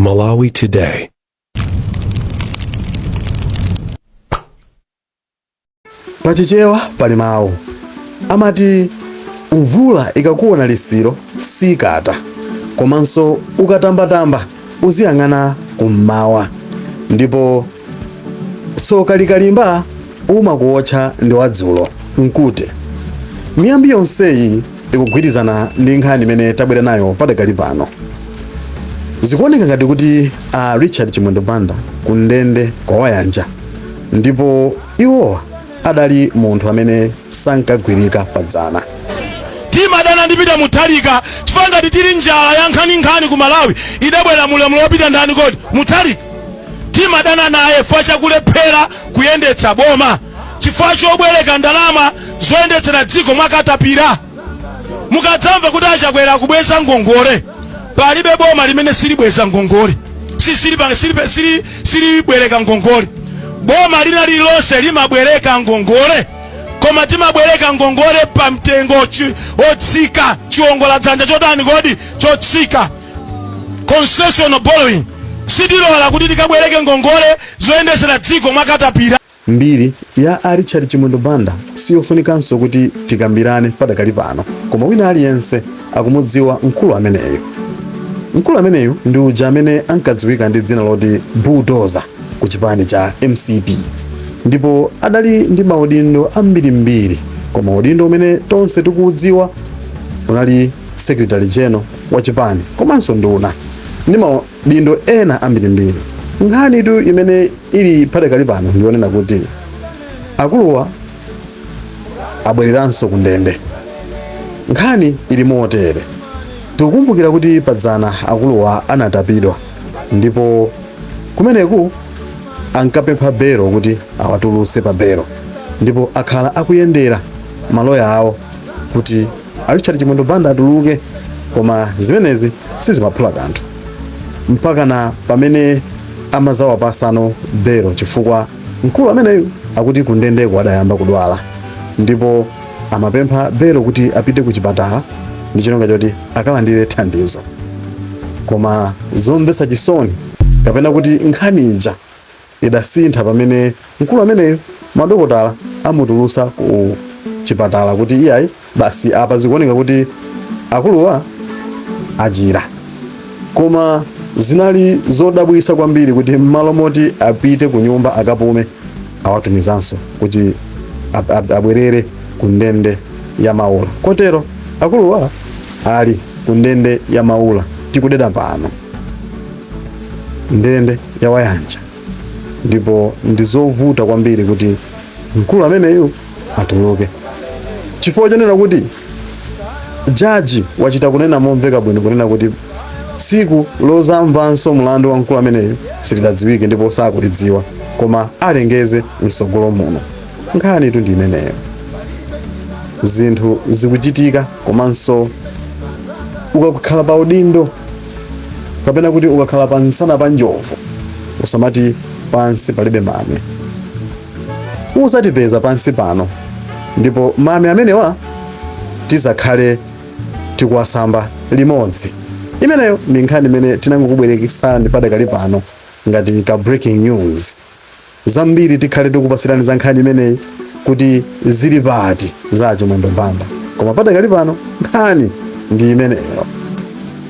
Malawi Today. Pachichewa pali mawu amati mvula ikakuona lisiro sikata, komanso ukatambatamba uziyang'ana kummawa, ndipo tsoka likalimba umakuotcha ndi wadzulo mkute. Miyambi yonseyi ikugwirizana ndi nkhani imene tabwera nayo padakali pano. Zikuoneka ngati kuti Richard Chimwendo Banda ku ndende kwa Wayanja, ndipo iwowa adali munthu amene sankagwirika padzana. Timadana ndipita Mutharika chifukwa ngati tili njala ya nkhani ku Malawi idabwera mulamula wopita ndani kodi Mutharika. Timadana naye chifukwa chakulephera kuyendetsa boma, chifukwa chobwereka ndalama zoyendetsera dziko mwakatapira. Mukadzamva kuti achakwera kubweza ngongole, palibe boma limene silibweza ngongole, silibwereka ngongole. Boma lina lilonse limabwereka ngongole, koma timabwereka ngongole pa mtengo otsika, chiwongola dzanja chodani kodi chotsika, concessional borrowing. Sidilola kuti tikabwereke ngongole zoyendetsera dziko mwakatapira. Mbiri ya Richard Chimwendo Banda siyofunikanso kuti tikambirane padakali pano, koma wina aliyense akumudziwa mkulu ameneyo. Mkulu ameneyo ndi uja amene ankadziwika ndi dzina loti Bulldozer ku chipani cha MCP, ndipo adali ndi maudindo ambirimbiri, koma udindo umene tonse tikuudziwa unali Secretary General wa chipani komanso nduna ndi maudindo ena ambirimbiri. Nkhani tu imene ili padakali pano ndionena kuti akuluwa abwereranso ku ndende. Nkhani ili motere. Tikukumbukira kuti padzana akuluwa anatapidwa, ndipo kumeneku ankapempha bero kuti awatuluse pa bero, ndipo akhala akuyendera maloya awo kuti Richard Chimwendo Banda atuluke, koma zimenezi sizimaphula kanthu mpaka na pamene amazawapasano bero, chifukwa mkulu ameneyo akuti kundendeko adayamba kudwala, ndipo amapempha bero kuti apite ku chipatala ndi chonga choti akalandire thandizo. Koma zomvetsa chisoni kapena kuti nkhani ija idasintha pamene mkulu ameneyo madokotala amutulusa ku chipatala kuti iyayi basi apa zikuoneka kuti akuluwa achira. Koma zinali zodabwisa kwambiri kuti m'malo moti apite ku nyumba akapume, awatumizanso kuti abwerere ku ndende ya Maula. Kotero akuluwa ali ku ndende ya Maula tikudeda pano, ndende ya Wayanja, ndipo ndizovuta kwambiri kuti mkulu ameneyo atuluke, chifukwa chonena kuti jaji wachita kunena momveka bwino kunena kuti tsiku lozamvanso mlandu wa mkulu ameneyo silidadziwike ndipo sakulidziwa, koma alengeze msogolo muno. Nkhani tu ndi imeneyo. Zinthu zikuchitika, komanso ukakhala pa udindo kapena kuti ukakhala pa nsana pa njovu usamati pansi palibe mame. Usatipeza pansi pano, ndipo mame amenewa tizakhale tikuwasamba limodzi. Imeneyo ndi nkhani imene tinangokubwerekesani padakali pano ngati ka breaking news. Zambiri tikhale tikupasirani za nkhani imeneyi kuti zili pati za Chimwendo Banda, koma padakali pano nkhani ndi imeneyo.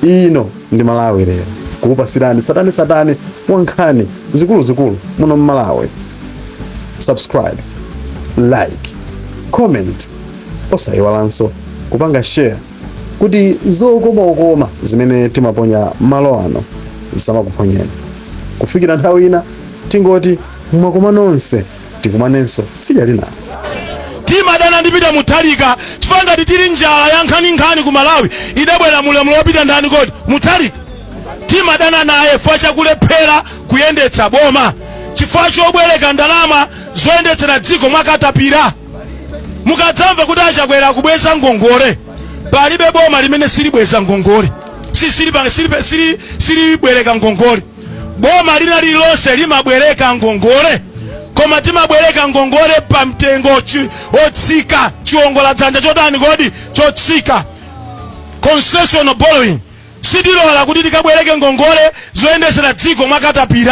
Ino ndi Malawi Lero, kukupasirani satani wa nkhani zikuluzikulu muno Malawi. Subscribe, like, comment, osayiwalanso kupanga share kuti zokoma zimene timaponya malo ano zisamakuponyeni. Kufikira nthawi ina tingoti mwakoma nonse, tikumanenso tsidya lina. Timadana ndipita Mutharika chifukwa ngati tili njala ya nkhani ku Malawi idabwera mulamula wopita ndani kodi Mutharika. Timadana naye chifukwa chakulephera kuyendetsa boma, chifukwa chobwereka ndalama zoyendetsera dziko mwakatapira. Mukadzamva kuti achakwera kubweza ngongole, palibe boma limene silibweza ngongole, silibwereka ngongole. Boma lina lilonse limabwereka ngongole, koma timabwereka ngongole pa mtengo otsika, chiwongola dzanja chodani kodi chotsika, concessional borrowing. Sidilola kuti tikabwereke ngongole zoyendesera dziko mwakatapira.